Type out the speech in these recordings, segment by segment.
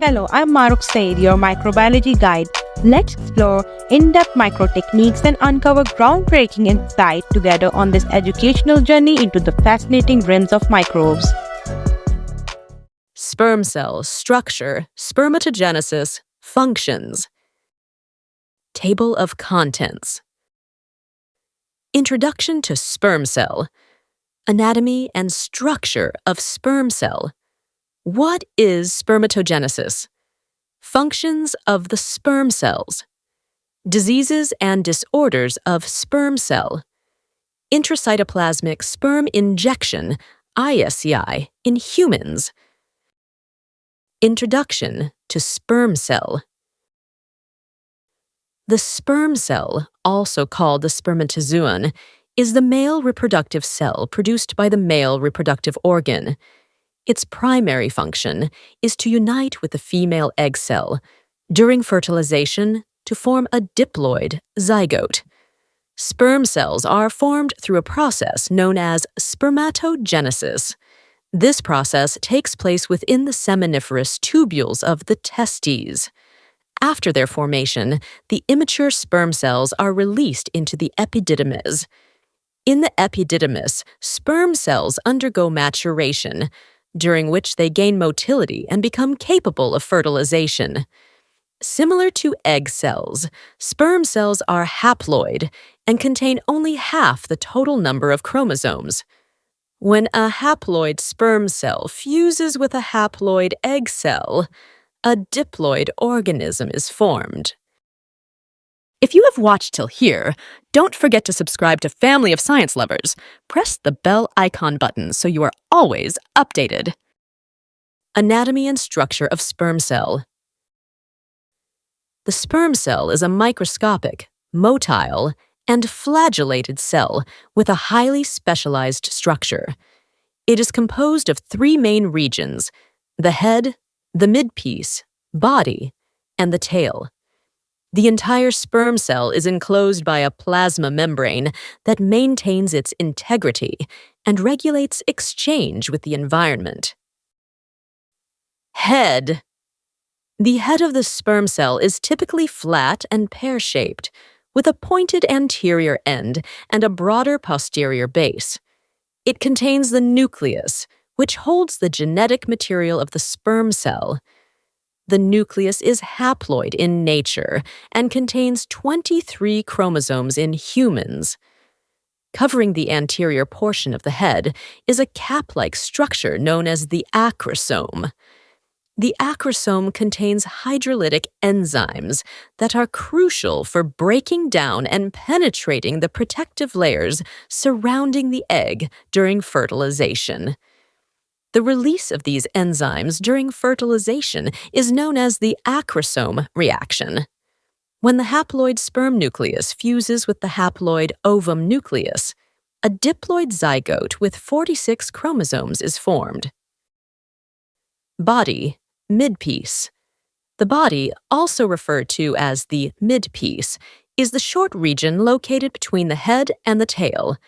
Hello, I'm Maruk Said, your microbiology guide. Let's explore in-depth micro techniques and uncover groundbreaking insight together on this educational journey into the fascinating realms of microbes. Sperm cell structure, spermatogenesis, functions. Table of contents. Introduction to sperm cell. Anatomy and structure of sperm cell. What is spermatogenesis? Functions of the sperm cells. Diseases and disorders of sperm cell. Intracytoplasmic Sperm Injection ICSI in humans. Introduction to sperm cell. The sperm cell, also called the spermatozoon, is the male reproductive cell produced by the male reproductive organ. Its primary function is to unite with the female egg cell during fertilization to form a diploid zygote. Sperm cells are formed through a process known as spermatogenesis. This process takes place within the seminiferous tubules of the testes. After their formation, the immature sperm cells are released into the epididymis. In the epididymis, sperm cells undergo maturation, during which they gain motility and become capable of fertilization. Similar to egg cells, sperm cells are haploid and contain only half the total number of chromosomes. When a haploid sperm cell fuses with a haploid egg cell, a diploid organism is formed. If you have watched till here, don't forget to subscribe to Family of Science Lovers. Press the bell icon button so you are always updated. Anatomy and structure of sperm cell. The sperm cell is a microscopic, motile, and flagellated cell with a highly specialized structure. It is composed of three main regions: the head, the midpiece, body, and the tail. The entire sperm cell is enclosed by a plasma membrane that maintains its integrity and regulates exchange with the environment. Head. The head of the sperm cell is typically flat and pear-shaped, with a pointed anterior end and a broader posterior base. It contains the nucleus, which holds the genetic material of the sperm cell. The nucleus is haploid in nature and contains 23 chromosomes in humans. Covering the anterior portion of the head is a cap-like structure known as the acrosome. The acrosome contains hydrolytic enzymes that are crucial for breaking down and penetrating the protective layers surrounding the egg during fertilization. The release of these enzymes during fertilization is known as the acrosome reaction. When the haploid sperm nucleus fuses with the haploid ovum nucleus, a diploid zygote with 46 chromosomes is formed. Body, midpiece. The body, also referred to as the midpiece, is the short region located between the head and the tail.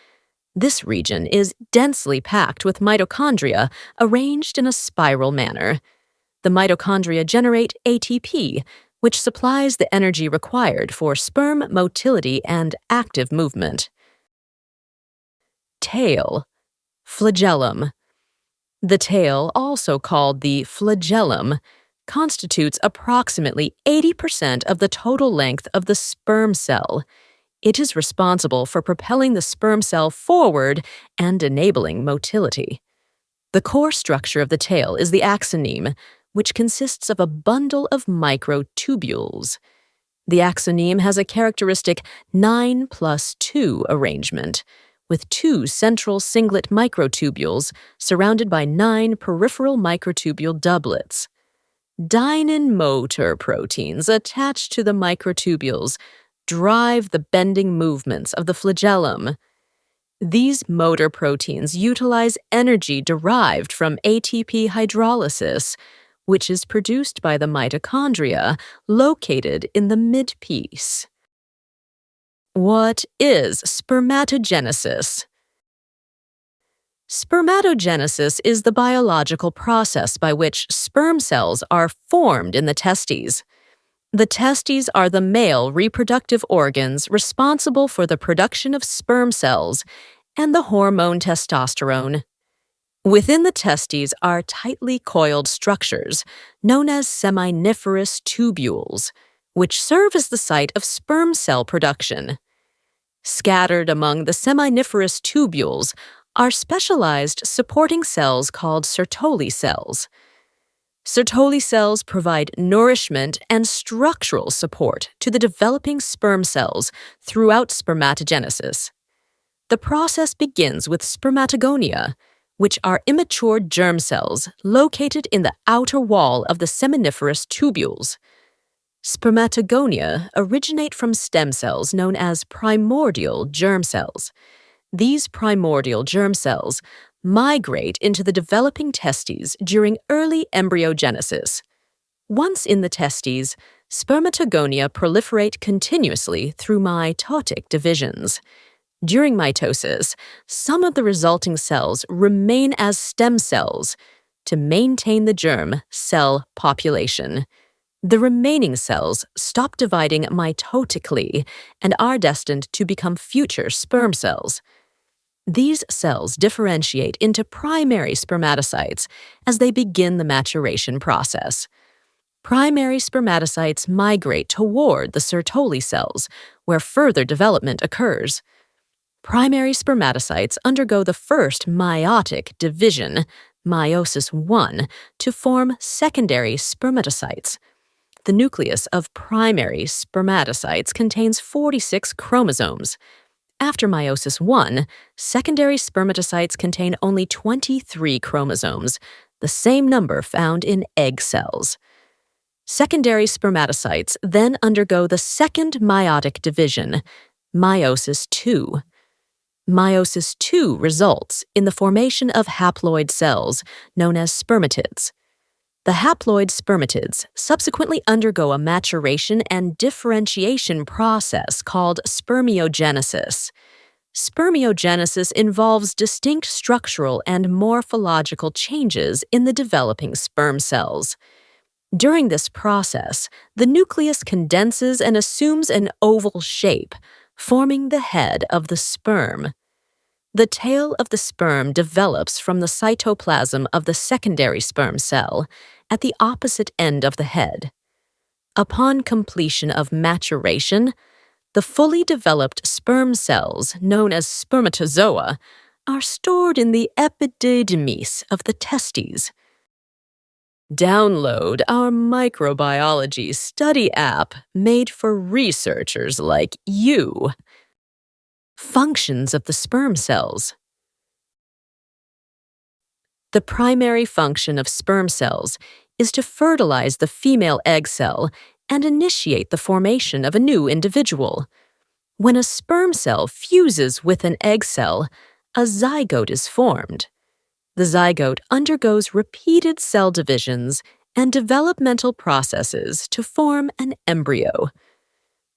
This region is densely packed with mitochondria arranged in a spiral manner. The mitochondria generate ATP, which supplies the energy required for sperm motility and active movement. Tail, flagellum. The tail, also called the flagellum, constitutes approximately 80% of the total length of the sperm cell. It is responsible for propelling the sperm cell forward and enabling motility. The core structure of the tail is the axoneme, which consists of a bundle of microtubules. The axoneme has a characteristic 9+2 arrangement, with 2 central singlet microtubules surrounded by 9 peripheral microtubule doublets. Dynein motor proteins attached to the microtubules drive the bending movements of the flagellum. These motor proteins utilize energy derived from ATP hydrolysis, which is produced by the mitochondria located in the midpiece. What is spermatogenesis? Spermatogenesis is the biological process by which sperm cells are formed in the testes. The testes are the male reproductive organs responsible for the production of sperm cells and the hormone testosterone. Within the testes are tightly coiled structures known as seminiferous tubules, which serve as the site of sperm cell production. Scattered among the seminiferous tubules are specialized supporting cells called Sertoli cells. Sertoli cells provide nourishment and structural support to the developing sperm cells throughout spermatogenesis. The process begins with spermatogonia, which are immature germ cells located in the outer wall of the seminiferous tubules. Spermatogonia originate from stem cells known as primordial germ cells. These primordial germ cells migrate into the developing testes during early embryogenesis. Once in the testes, spermatogonia proliferate continuously through mitotic divisions. During mitosis, some of the resulting cells remain as stem cells to maintain the germ cell population. The remaining cells stop dividing mitotically and are destined to become future sperm cells. These cells differentiate into primary spermatocytes as they begin the maturation process. Primary spermatocytes migrate toward the Sertoli cells, where further development occurs. Primary spermatocytes undergo the first meiotic division, meiosis I, to form secondary spermatocytes. The nucleus of primary spermatocytes contains 46 chromosomes. After meiosis I, secondary spermatocytes contain only 23 chromosomes, the same number found in egg cells. Secondary spermatocytes then undergo the second meiotic division, meiosis II. Meiosis II results in the formation of haploid cells, known as spermatids. The haploid spermatids subsequently undergo a maturation and differentiation process called spermiogenesis. Spermiogenesis involves distinct structural and morphological changes in the developing sperm cells. During this process, the nucleus condenses and assumes an oval shape, forming the head of the sperm. The tail of the sperm develops from the cytoplasm of the secondary sperm cell at the opposite end of the head. Upon completion of maturation, the fully developed sperm cells, known as spermatozoa, are stored in the epididymis of the testes. Download our microbiology study app made for researchers like you. Functions of the sperm cells. The primary function of sperm cells is to fertilize the female egg cell and initiate the formation of a new individual. When a sperm cell fuses with an egg cell, a zygote is formed. The zygote undergoes repeated cell divisions and developmental processes to form an embryo.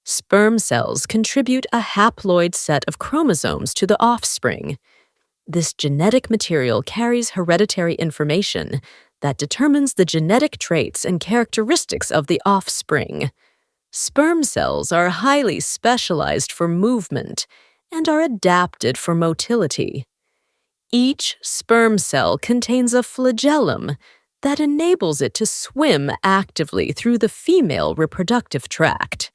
Sperm cells contribute a haploid set of chromosomes to the offspring. This genetic material carries hereditary information that determines the genetic traits and characteristics of the offspring. Sperm cells are highly specialized for movement and are adapted for motility. Each sperm cell contains a flagellum that enables it to swim actively through the female reproductive tract.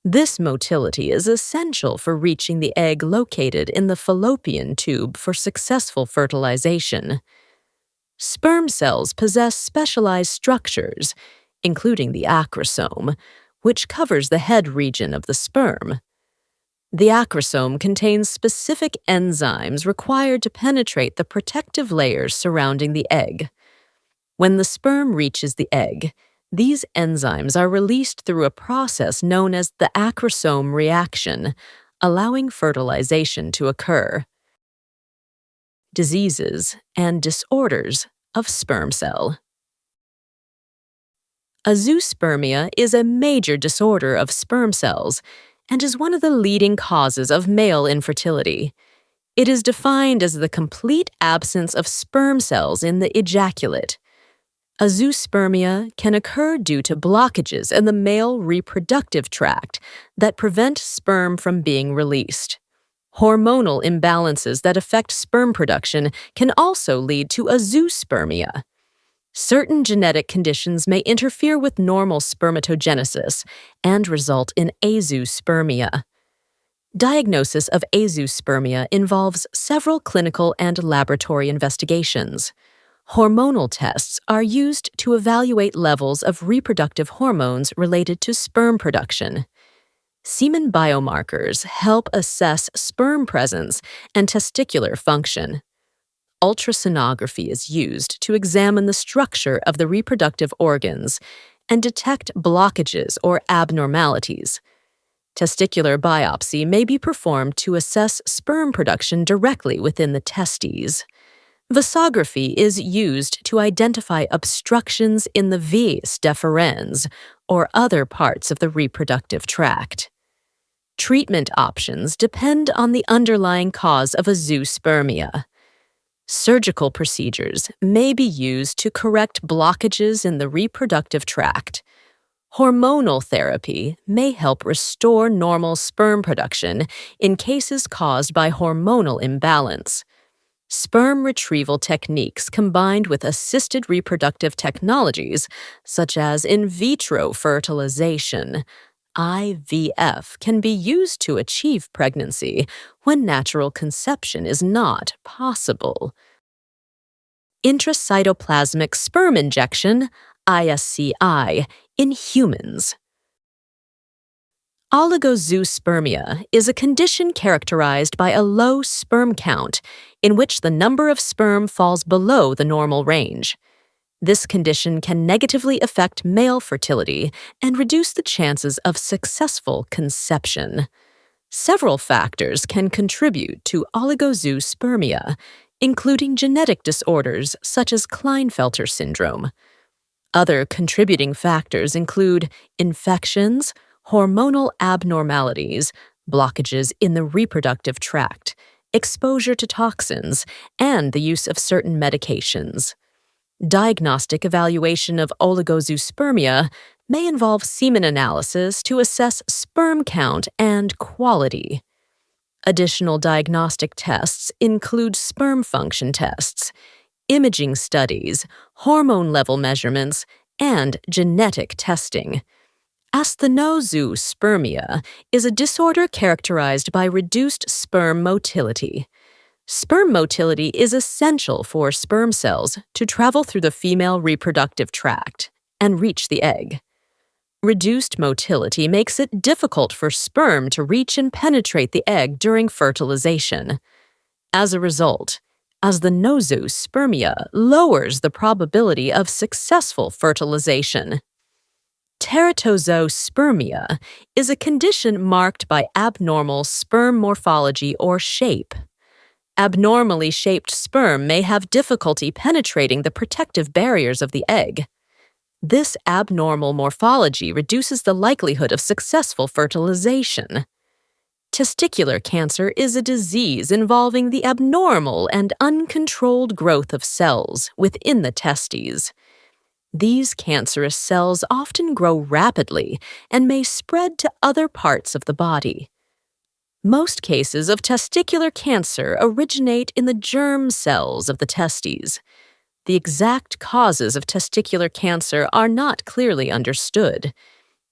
This motility is essential for reaching the egg located in the fallopian tube for successful fertilization. Sperm cells possess specialized structures, including the acrosome, which covers the head region of the sperm. The acrosome contains specific enzymes required to penetrate the protective layers surrounding the egg. When the sperm reaches the egg, these enzymes are released through a process known as the acrosome reaction, allowing fertilization to occur. Diseases and disorders of sperm cell. Azoospermia is a major disorder of sperm cells and is one of the leading causes of male infertility. It is defined as the complete absence of sperm cells in the ejaculate. Azoospermia can occur due to blockages in the male reproductive tract that prevent sperm from being released. Hormonal imbalances that affect sperm production can also lead to azoospermia. Certain genetic conditions may interfere with normal spermatogenesis and result in azoospermia. Diagnosis of azoospermia involves several clinical and laboratory investigations. Hormonal tests are used to evaluate levels of reproductive hormones related to sperm production. Semen biomarkers help assess sperm presence and testicular function. Ultrasonography is used to examine the structure of the reproductive organs and detect blockages or abnormalities. Testicular biopsy may be performed to assess sperm production directly within the testes. Vasography is used to identify obstructions in the vas deferens or other parts of the reproductive tract. Treatment options depend on the underlying cause of azoospermia. Surgical procedures may be used to correct blockages in the reproductive tract. Hormonal therapy may help restore normal sperm production in cases caused by hormonal imbalance. Sperm retrieval techniques combined with assisted reproductive technologies, such as in vitro fertilization, IVF, can be used to achieve pregnancy when natural conception is not possible. Intracytoplasmic Sperm Injection, ICSI, in humans. Oligozoospermia is a condition characterized by a low sperm count in which the number of sperm falls below the normal range. This condition can negatively affect male fertility and reduce the chances of successful conception. Several factors can contribute to oligozoospermia, including genetic disorders such as Klinefelter syndrome. Other contributing factors include infections, hormonal abnormalities, blockages in the reproductive tract, exposure to toxins, and the use of certain medications. Diagnostic evaluation of oligozoospermia may involve semen analysis to assess sperm count and quality. Additional diagnostic tests include sperm function tests, imaging studies, hormone level measurements, and genetic testing. Asthenozoospermia is a disorder characterized by reduced sperm motility. Sperm motility is essential for sperm cells to travel through the female reproductive tract and reach the egg. Reduced motility makes it difficult for sperm to reach and penetrate the egg during fertilization. As a result, asthenozoospermia lowers the probability of successful fertilization. Teratozoospermia is a condition marked by abnormal sperm morphology or shape. Abnormally shaped sperm may have difficulty penetrating the protective barriers of the egg. This abnormal morphology reduces the likelihood of successful fertilization. Testicular cancer is a disease involving the abnormal and uncontrolled growth of cells within the testes. These cancerous cells often grow rapidly and may spread to other parts of the body. Most cases of testicular cancer originate in the germ cells of the testes. The exact causes of testicular cancer are not clearly understood.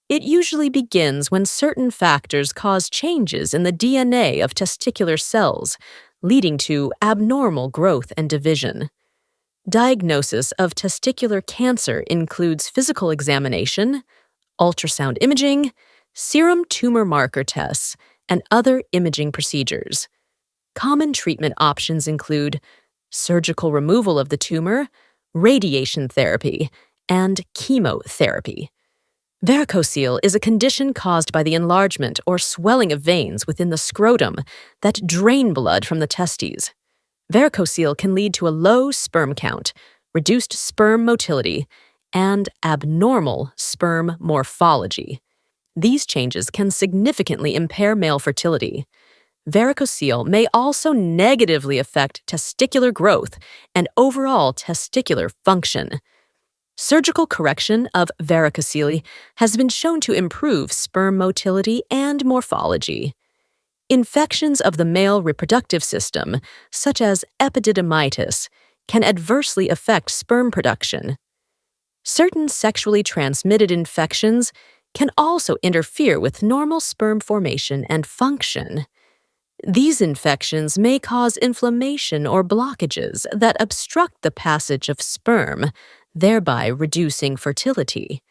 It usually begins when certain factors cause changes in the DNA of testicular cells, leading to abnormal growth and division. Diagnosis of testicular cancer includes physical examination, ultrasound imaging, serum tumor marker tests, and other imaging procedures. Common treatment options include surgical removal of the tumor, radiation therapy, and chemotherapy. Varicocele is a condition caused by the enlargement or swelling of veins within the scrotum that drain blood from the testes. Varicocele can lead to a low sperm count, reduced sperm motility, and abnormal sperm morphology. These changes can significantly impair male fertility. Varicocele may also negatively affect testicular growth and overall testicular function. Surgical correction of varicocele has been shown to improve sperm motility and morphology. Infections of the male reproductive system, such as epididymitis, can adversely affect sperm production. Certain sexually transmitted infections can also interfere with normal sperm formation and function. These infections may cause inflammation or blockages that obstruct the passage of sperm, thereby reducing fertility.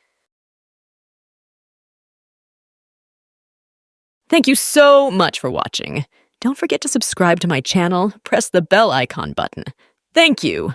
Thank you so much for watching. Don't forget to subscribe to my channel, press the bell icon button. Thank you!